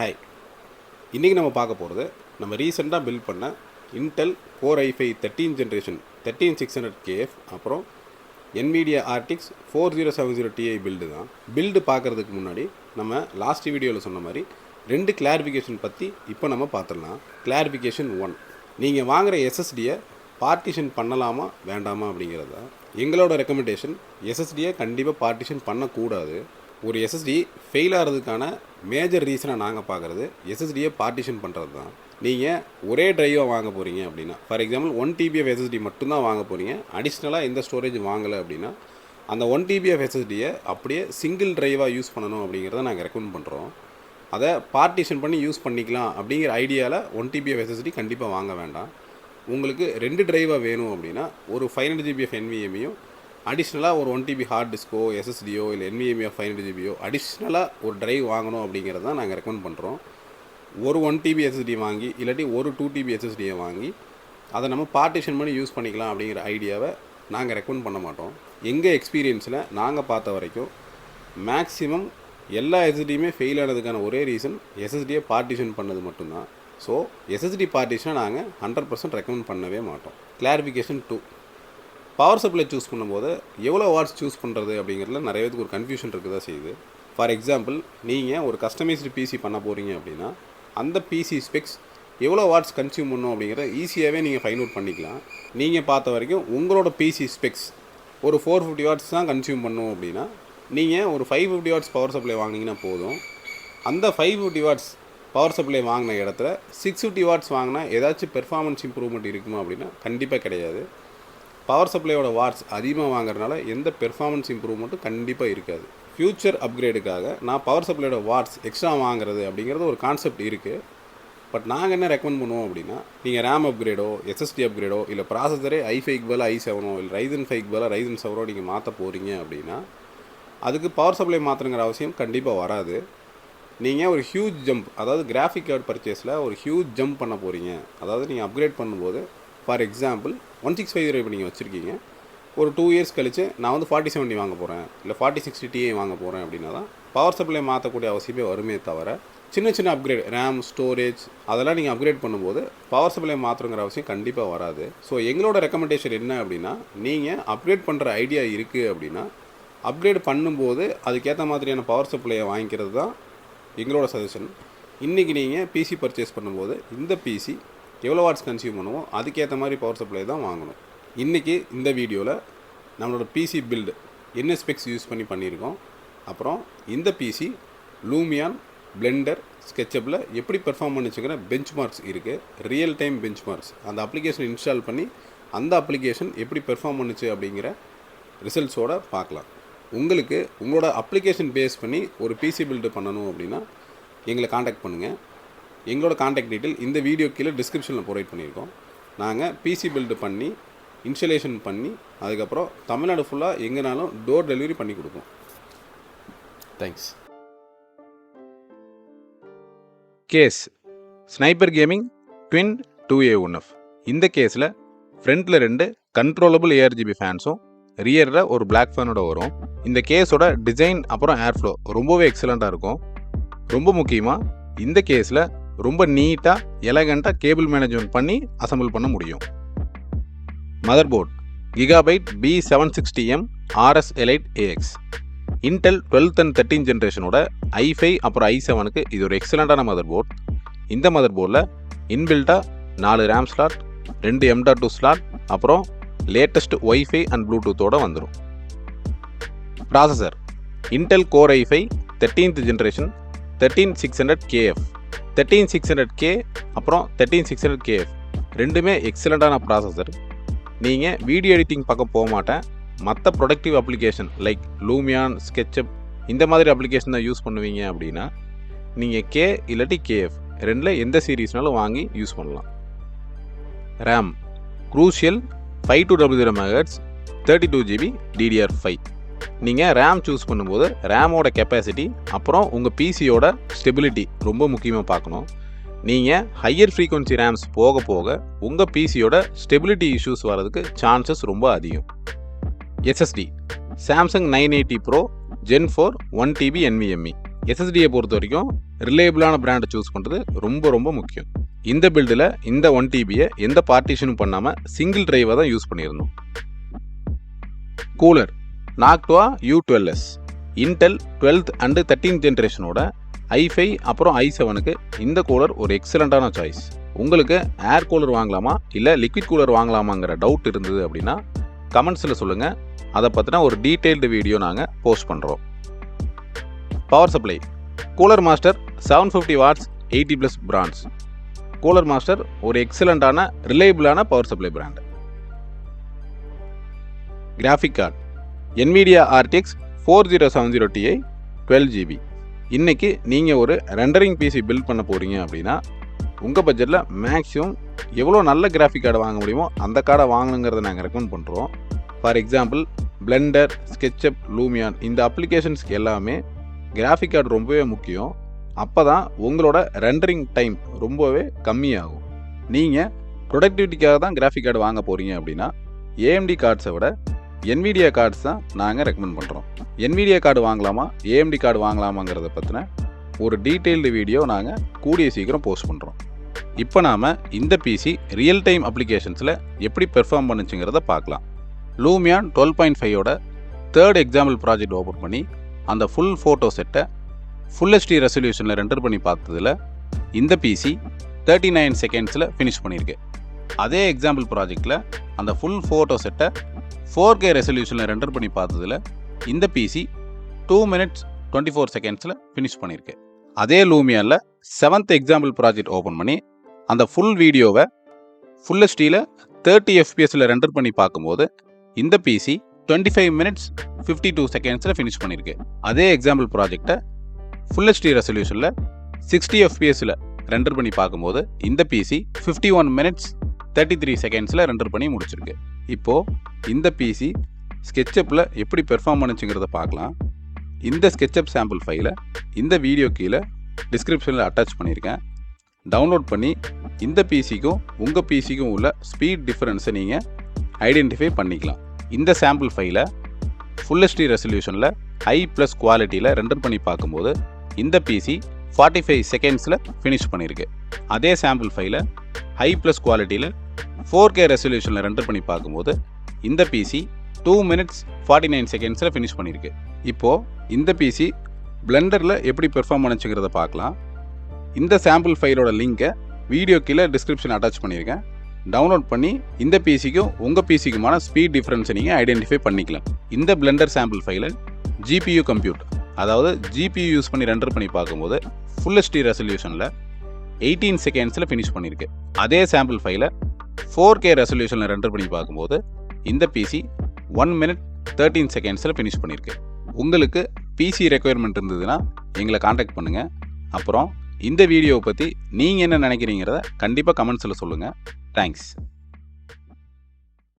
Hi, இன்றைக்கி நம்ம பார்க்க போகிறது நம்ம ரீசெண்டாக பில்ட் பண்ண Intel core i5 13 generation 13600KF அப்புறம் NVIDIA RTX 4070 Ti பில்டு தான். பில்டு பார்க்குறதுக்கு முன்னாடி நம்ம லாஸ்ட் வீடியோவில் சொன்ன மாதிரி 2 கிளாரிஃபிகேஷன் பற்றி இப்போ நம்ம பார்த்துடலாம். கிளாரிஃபிகேஷன் 1, நீங்கள் வாங்குகிற SSDயை பார்ட்டிஷன் பண்ணலாமா வேண்டாமா அப்படிங்கிறது தான். எங்களோட ரெக்கமெண்டேஷன் SSDயை கண்டிப்பாக பார்ட்டிஷன் பண்ணக்கூடாது. ஒரு SSD ஃபெயில் ஆகிறதுக்கான மேஜர் ரீசனை நாங்கள் பார்க்குறது SSDயை பார்ட்டிஷன் பண்ணுறது தான். நீங்கள் ஒரே ட்ரைவாக வாங்க போகிறீங்க அப்படின்னா, for example 1 TB of SSD மட்டும்தான் வாங்க போகிறீங்க, அடிஷ்னலாக எந்த ஸ்டோரேஜ் வாங்கலை அப்படின்னா அந்த 1 TB of SSDயை அப்படியே சிங்கிள் ட்ரைவாக யூஸ் பண்ணணும் அப்படிங்கிறத நாங்கள் ரெக்கமெண்ட் பண்ணுறோம். அதை பார்ட்டிஷன் பண்ணி யூஸ் பண்ணிக்கலாம் அப்படிங்கிற ஐடியாவில் 1 TB of SSD கண்டிப்பாக வாங்க வேண்டாம். உங்களுக்கு 2 ட்ரைவாக வேணும் அப்படின்னா ஒரு 500 GB of NVMeயும் அடிஷ்னலாக ஒரு 1 TB ஹார்ட் டிஸ்கோ SSDயோ இல்லை NVMe of 500 GBயோ அடிஷ்னலாக ஒரு ட்ரைவ் வாங்கணும் அப்படிங்கிறது தான் நாங்கள் ரெக்கமெண்ட் பண்ணுறோம். ஒரு 1 TB SSD வாங்கி இல்லாட்டி ஒரு 2 TB SSDயை வாங்கி அதை நம்ம பார்ட்டிஷன் பண்ணி யூஸ் பண்ணிக்கலாம் அப்படிங்கிற ஐடியாவை நாங்கள் ரெக்கமெண்ட் பண்ண மாட்டோம். எங்கள் எக்ஸ்பீரியன்ஸில் நாங்கள் பார்த்த வரைக்கும் மேக்ஸிமம் எல்லா SSDயுமே ஃபெயில் ஆனதுக்கான ஒரே ரீசன் SSDயை பார்ட்டிஷன் பண்ணது மட்டும்தான். ஸோ SSD பார்ட்டிஷனை நாங்கள் 100% ரெக்கமெண்ட் பண்ணவே மாட்டோம். கிளாரிஃபிகேஷன் 2, பவர் சப்ளை சூஸ் பண்ணும்போது எவ்வளோ வாட்ஸ் சூஸ் பண்ணுறது அப்படிங்கிறதுல நிறைய பேருக்கு ஒரு கன்ஃபியூஷன் இருக்குது தான் செய்யுது. ஃபார் எக்ஸாம்பிள், நீங்கள் ஒரு கஸ்டமைஸ்டு பிசி பண்ண போகிறீங்க அப்படின்னா அந்த பிசி ஸ்பெக்ஸ் எவ்வளோ வாட்ஸ் கன்சியூம் பண்ணும் அப்படிங்கிறத ஈஸியாகவே நீங்கள் ஃபைண்ட் அவுட் பண்ணிக்கலாம். நீங்கள் பார்த்த வரைக்கும் உங்களோட பிசி ஸ்பெக்ஸ் ஒரு 450 வாட்ஸ் தான் கன்சியூம் பண்ணும் அப்படின்னா நீங்கள் ஒரு 550 வாட்ஸ் பவர் சப்ளை வாங்கினீங்கன்னா போதும். அந்த 550 வாட்ஸ் பவர் சப்ளை வாங்கின இடத்துல 650 வாட்ஸ் வாங்கினா ஏதாச்சும் பெர்ஃபார்மன்ஸ் இம்ப்ரூவ்மெண்ட் இருக்குமா அப்படின்னா கண்டிப்பாக கிடையாது. பவர் சப்ளையோட வாட்ஸ் அதிகமாக வாங்குறதுனால எந்த பெர்ஃபார்மன்ஸ் இம்ப்ரூவ்மெண்ட்டும் கண்டிப்பாக இருக்காது. ஃப்யூச்சர் அப்கிரேடுக்காக நான் பவர் சப்ளையோட வாட்ஸ் எக்ஸ்ட்ரா வாங்குறது அப்படிங்கிறது ஒரு கான்செப்ட் இருக்குது. பட் நாங்கள் என்ன ரெக்கமெண்ட் பண்ணுவோம் அப்படின்னா, நீங்கள் ரேம் அப்கிரேடோ SSD அப்கிரேடோ இல்லை ப்ராசஸரே i5க்கு பதிலாக i7ஓ இல்லை Ryzen 5க்கு பதிலாக Ryzen 7ஓ நீங்கள் மாற்ற போகிறீங்க அப்படின்னா அதுக்கு பவர் சப்ளை மாற்றணுங்கிற அவசியம் கண்டிப்பாக வராது. நீங்கள் ஒரு ஹியூஜ் ஜம்ப், அதாவது கிராஃபிக் கார்டு பர்ச்சேஸில் ஒரு ஹியூஜ் ஜம்ப் பண்ண போகிறீங்க, அதாவது நீங்கள் அப்கிரேட் பண்ணும்போது ஃபார் எக்ஸாம்பிள் 1650 இப்போ நீங்கள் வச்சுருக்கீங்க, ஒரு 2 இயர்ஸ் கழித்து நான் வந்து 4070 வாங்க போகிறேன் இல்லை 4060 Ti வாங்க போகிறேன் அப்படின்னா தான் பவர் சப்ளை மாற்றக்கூடிய அவசியமே வருமே தவிர சின்ன சின்ன அப்கிரேட் ரேம் ஸ்டோரேஜ் அதெல்லாம் நீங்கள் அப்கிரேட் பண்ணும்போது பவர் சப்ளை மாற்றங்கிற அவசியம் கண்டிப்பாக வராது. ஸோ எங்களோட ரெக்கமெண்டேஷன் என்ன அப்படின்னா, நீங்கள் அப்கிரேட் பண்ணுற ஐடியா இருக்குது அப்படின்னா அப்கிரேட் பண்ணும்போது அதுக்கேற்ற மாதிரியான பவர் சப்ளையை வாங்கிக்கிறது தான் எங்களோட சஜஷன். இன்றைக்கி நீங்கள் பிசி பர்ச்சேஸ் பண்ணும்போது இந்த பிசி எவ்வளோ வாட்ஸ் கன்சியூம் பண்ணுவோம் அதுக்கேற்ற மாதிரி பவர் சப்ளை தான் வாங்கணும். இன்றைக்கி இந்த வீடியோவில் நம்மளோட பிசி பில்டு என்ன ஸ்பெக்ஸ் யூஸ் பண்ணி பண்ணியிருக்கோம், அப்புறம் இந்த பிசி லூமியான் பிளெண்டர் ஸ்கெட்சப்பில் எப்படி பெர்ஃபார்ம் பண்ணிச்சுங்கிற பெஞ்ச் மார்க்ஸ் இருக்குது, ரியல் டைம் பெஞ்ச் மார்க்ஸ். அந்த அப்ளிகேஷன் இன்ஸ்டால் பண்ணி அந்த அப்ளிகேஷன் எப்படி பெர்ஃபார்ம் பண்ணுச்சு அப்படிங்கிற ரிசல்ட்ஸோடு பார்க்கலாம். உங்களுக்கு உங்களோட அப்ளிகேஷன் பேஸ் பண்ணி ஒரு பிசி பில்டு பண்ணணும் அப்படின்னா எங்களை காண்டாக்ட் பண்ணுங்கள். எங்களோட காண்டாக்ட் டீட்டெயில் இந்த வீடியோ கீழே டிஸ்கிரிப்ஷனில் ப்ரொவைட் பண்ணியிருக்கோம். நாங்கள் பிசி பில்டு பண்ணி இன்ஸ்டலேஷன் பண்ணி அதுக்கப்புறம் தமிழ்நாடு ஃபுல்லாக எங்கேனாலும் டோர் டெலிவரி பண்ணி கொடுப்போம். Thanks. Case sniper gaming twin 2A1F. இந்த கேஸில் ஃப்ரண்ட்டில் 2 கண்ட்ரோலபிள் ARGB ஃபேன்ஸும் ரியரில் ஒரு பிளாக் ஃபேனோட வரும். இந்த கேஸோட டிசைன் அப்புறம் ஏர்ஃப்ளோ ரொம்பவே எக்ஸலண்ட்டாக இருக்கும். ரொம்ப முக்கியமாக இந்த கேஸில் ரொம்ப நீட்டாக எலகண்ட்டாக கேபிள் மேனேஜ்மெண்ட் பண்ணி அசம்பிள் பண்ண முடியும். Mother board Gigabyte B760M RS Elite AX. Intel 12th and 13th ஜென்ரேஷனோட i5 அப்புறம் i7க்கு இது ஒரு எக்ஸலண்ட்டான மதர் போர்ட். இந்த மதர் போர்டில் இன்பில்ட்டாக 4 ரேம் ஸ்லாட், 2 M.2 ஸ்லாட், அப்புறம் லேட்டஸ்ட் ஒய்ஃபை அண்ட் ப்ளூடூத்தோடு வந்துடும். Processor Intel core i5 13th generation 13600KF. 13600K அப்புறம் 13600KF ரெண்டுமே எக்ஸலண்ட்டான ப்ராசஸர். நீங்கள் வீடியோ எடிட்டிங் பக்கம் போக மாட்டேன், மற்ற productive application like Lumion SketchUp இந்த மாதிரி அப்ளிகேஷன் தான் யூஸ் பண்ணுவீங்க அப்படின்னா நீங்கள் K இல்லாட்டி KF ரெண்டில் எந்த சீரீஸ்னாலும் வாங்கி யூஸ் பண்ணலாம். RAM crucial 5200 MHz 32 GB DDR5. நீங்கள் ரேம் சூஸ் பண்ணும்போது ரேமோட கெப்பாசிட்டி அப்புறம் உங்கள் பிசியோட ஸ்டெபிலிட்டி ரொம்ப முக்கியமாக பார்க்கணும். நீங்கள் ஹையர் ஃப்ரீக்வன்சி ரேம்ஸ் போக போக உங்கள் பிசியோட ஸ்டெபிலிட்டி இஷ்யூஸ் வரதுக்கு சான்சஸ் ரொம்ப அதிகம். SSD Samsung 980 Pro Gen 4 1 TB NVMe. எஸ்எஸ்டியை பொறுத்த வரைக்கும் ரிலேபிளான பிராண்டை சூஸ் பண்ணுறது ரொம்ப ரொம்ப முக்கியம். இந்த பில்டில் இந்த 1 TBயை எந்த பார்ட்டிஷனும் பண்ணாமல் சிங்கிள் டிரைவை தான் யூஸ் பண்ணியிருந்தோம். Cooler Noctua U12S Intel 12th and 13th ஜென்ரேஷனோட i5 அப்புறம் i7க்கு இந்த கூலர் ஒரு எக்ஸலண்ட்டான சாய்ஸ். உங்களுக்கு ஏர் கூலர் வாங்கலாமா இல்லை லிக்விட் கூலர் வாங்கலாமாங்கிற டவுட் இருந்தது அப்படின்னா கமெண்ட்ஸில் சொல்லுங்கள். அதை பற்றின ஒரு டீட்டெயில்டு வீடியோ நாங்கள் போஸ்ட் பண்ணுறோம். Power supply Cooler Master 750 watts 80+ brands. Cooler Master ஒரு எக்ஸலண்ட்டான ரிலையபிளான power supply brand. Graphic card NVIDIA RTX 4070 Ti 12GB. இன்றைக்கி நீங்கள் ஒரு ரெண்டரிங் பிசி பில்ட் பண்ண போகிறீங்க அப்படின்னா உங்கள் பட்ஜெட்டில் மேக்ஸிமம் எவ்வளோ நல்ல கிராஃபிக் கார்டை வாங்க முடியுமோ அந்த கார்டை வாங்கணுங்கிறத நாங்கள் ரெக்கமெண்ட் பண்ணுறோம். For example Blender, SketchUp, Lumion இந்த அப்ளிகேஷன்ஸ்க்கு எல்லாமே கிராஃபிக் கார்டு ரொம்பவே முக்கியம். அப்போ தான் உங்களோட ரெண்டரிங் டைம் ரொம்பவே கம்மியாகும். நீங்கள் ப்ரொடக்டிவிட்டிக்காக தான் கிராஃபிக் கார்டு வாங்க போகிறீங்க அப்படின்னா AMD கார்ட்ஸை விட NVIDIA கார்ட்ஸ் தான் நாங்கள் ரெக்கமெண்ட் பண்ணுறோம். NVIDIA கார்டு வாங்கலாமா AMD கார்டு வாங்கலாமாங்கிறத பற்றின ஒரு டீட்டெயில்டு வீடியோ நாங்கள் கூடிய சீக்கிரம் போஸ்ட் பண்ணுறோம். இப்போ நாம் இந்த பிசி ரியல் டைம் அப்ளிகேஷன்ஸில் எப்படி பெர்ஃபார்ம் பண்ணுச்சுங்கிறத பார்க்கலாம். லூமியான் 12.5ஓட 3rd எக்ஸாம்பிள் ப்ராஜெக்ட் ஓப்பன் பண்ணி அந்த ஃபுல் ஃபோட்டோ செட்டை ஃபுல் HD ரெசல்யூஷனில் ரெண்டர் பண்ணி பார்த்ததில் இந்த பிசி 39 செகண்ட்ஸில் ஃபினிஷ் பண்ணியிருக்கு. அதே எக்ஸாம்பிள் ப்ராஜெக்டில் அந்த ஃபுல் ஃபோட்டோ செட்டை 4K ரெசல்யூஷனில் ரெண்டர் பண்ணி பார்த்ததில் இந்த பிசி 2 minutes 24 செகண்ட்ஸில் ஃபினிஷ் பண்ணியிருக்கு. அதே லூமியானில் 7th எக்ஸாம்பிள் ப்ராஜெக்ட் ஓப்பன் பண்ணி அந்த ஃபுல் வீடியோவை ஃபுல் HDயில் 30 FPSல ரெண்டர் பண்ணி பார்க்கும்போது இந்த பிசி 25 minutes 52 செகண்ட்ஸில் ஃபினிஷ் பண்ணியிருக்கு. அதே எக்ஸாம்பிள் ப்ராஜெக்டை ஃபுல் HD ரெசல்யூஷனில் 60 FPSல ரெண்டர் பண்ணி பார்க்கும்போது இந்த பிசி 51 minutes 33 செகண்ட்ஸில் ரெண்டர் பண்ணி முடிச்சிருக்கு. இப்போது இந்த பிசி ஸ்கெட்சப்பில் எப்படி பெர்ஃபார்ம் பண்ணுச்சுங்கிறத பார்க்கலாம். இந்த ஸ்கெட்சப் சாம்பிள் ஃபைலை இந்த வீடியோ கீழே டிஸ்கிரிப்ஷனில் அட்டாச் பண்ணியிருக்கேன். டவுன்லோட் பண்ணி இந்த பிசிக்கும் உங்கள் பிசிக்கும் உள்ள ஸ்பீட் டிஃப்ரென்ஸை நீங்கள் ஐடென்டிஃபை பண்ணிக்கலாம். இந்த சாம்பிள் ஃபைலை ஃபுல் HD ரெசல்யூஷனில் ஹை+ குவாலிட்டியில் ரெண்டர் பண்ணி பார்க்கும்போது இந்த பிசி 45 செகண்ட்ஸில் ஃபினிஷ் பண்ணியிருக்கு. அதே சாம்பிள் ஃபைலை ஹை+ குவாலிட்டியில் 4K ரெசல்யூஷனில் ரெண்டர் பண்ணி பார்க்கும்போது இந்த பிசி 2 minutes 49 செகண்ட்ஸில் ஃபினிஷ் பண்ணியிருக்கு. இப்போது இந்த பிசி பிளெண்டரில் எப்படி பெர்ஃபார்ம் பண்ணுச்சுங்கிறத பார்க்கலாம். இந்த சாம்பிள் ஃபைலோட லிங்கை வீடியோ கீழே டிஸ்கிரிப்ஷன் அட்டாச் பண்ணியிருக்கேன். டவுன்லோட் பண்ணி இந்த பிசிக்கும் உங்கள் பிசிக்குமான ஸ்பீட் டிஃப்ரென்ஸை நீங்கள் ஐடென்டிஃபை பண்ணிக்கலாம். இந்த பிளெண்டர் சாம்பிள் ஃபைலை GPU கம்ப்யூட், அதாவது GPU யூஸ் பண்ணி ரெண்டர் பண்ணி பார்க்கும்போது ஃபுல் HD ரெசல்யூஷனில் 18 செகண்ட்ஸில் ஃபினிஷ் பண்ணியிருக்கு. அதே சாம்பிள் ஃபைலை 4K ரெசல்யூஷனில் ரெண்டர் பண்ணி பார்க்கும்போது இந்த பிசி 1 minute 13 செகண்ட்ஸில் ஃபினிஷ் பண்ணியிருக்கு. உங்களுக்கு பிசி ரெக்குயர்மெண்ட் இருந்ததுன்னா எங்களை காண்டாக்ட் பண்ணுங்கள். அப்புறம் இந்த வீடியோவை பற்றி நீங்கள் என்ன நினைக்கிறீங்கிறத கண்டிப்பாக கமெண்ட்ஸில் சொல்லுங்கள். தேங்க்ஸ்.